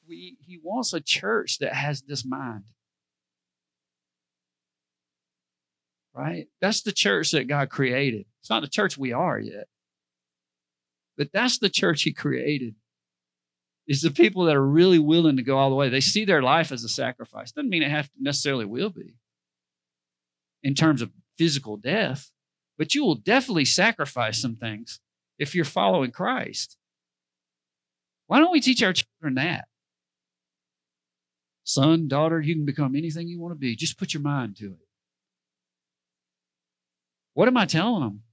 He wants a church that has this mind. Right? That's the church that God created. It's not the church we are yet. But that's the church he created. It's the people that are really willing to go all the way. They see their life as a sacrifice. Doesn't mean it necessarily will be in terms of physical death, but you will definitely sacrifice some things if you're following Christ. Why don't we teach our children that? Son, daughter, you can become anything you want to be. Just put your mind to it. What am I telling them?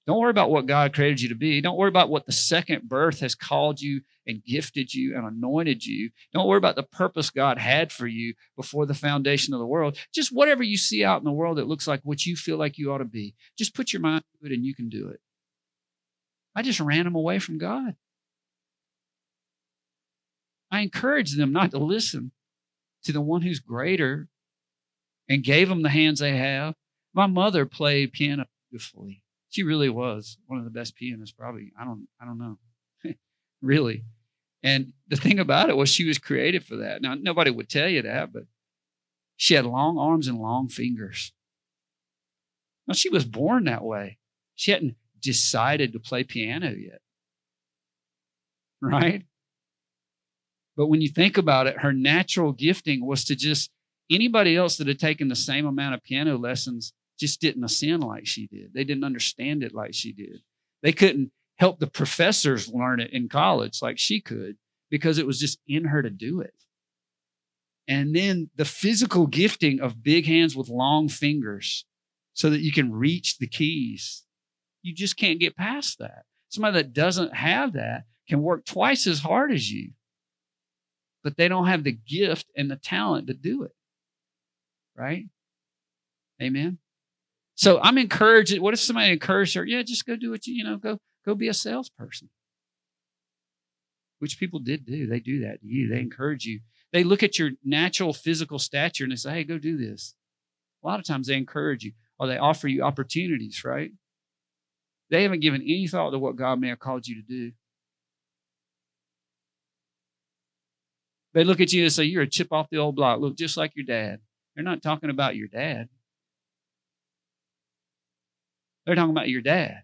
Don't worry about what God created you to be. Don't worry about what the second birth has called you and gifted you and anointed you. Don't worry about the purpose God had for you before the foundation of the world. Just whatever you see out in the world that looks like what you feel like you ought to be. Just put your mind to it and you can do it. I just ran them away from God. I encourage them not to listen to the one who's greater and gave them the hands they have. My mother played piano beautifully. She really was one of the best pianists, probably. I don't know. Really. And the thing about it was she was created for that. Now, nobody would tell you that, but she had long arms and long fingers. Now, she was born that way. She hadn't decided to play piano yet. Right? But when you think about it, her natural gifting was to just, anybody else that had taken the same amount of piano lessons just didn't ascend like she did. They didn't understand it like she did. They couldn't help the professors learn it in college like she could because it was just in her to do it. And then the physical gifting of big hands with long fingers so that you can reach the keys. You just can't get past that. Somebody that doesn't have that can work twice as hard as you, but they don't have the gift and the talent to do it. Right? Amen. So I'm encouraged. What if somebody encouraged her? Yeah, just go do what go be a salesperson. Which people did do. They do that to you. They encourage you. They look at your natural physical stature and they say, hey, go do this. A lot of times they encourage you or they offer you opportunities, right? They haven't given any thought to what God may have called you to do. They look at you and say, you're a chip off the old block. Look just like your dad. They're not talking about your dad. They're talking about your dad.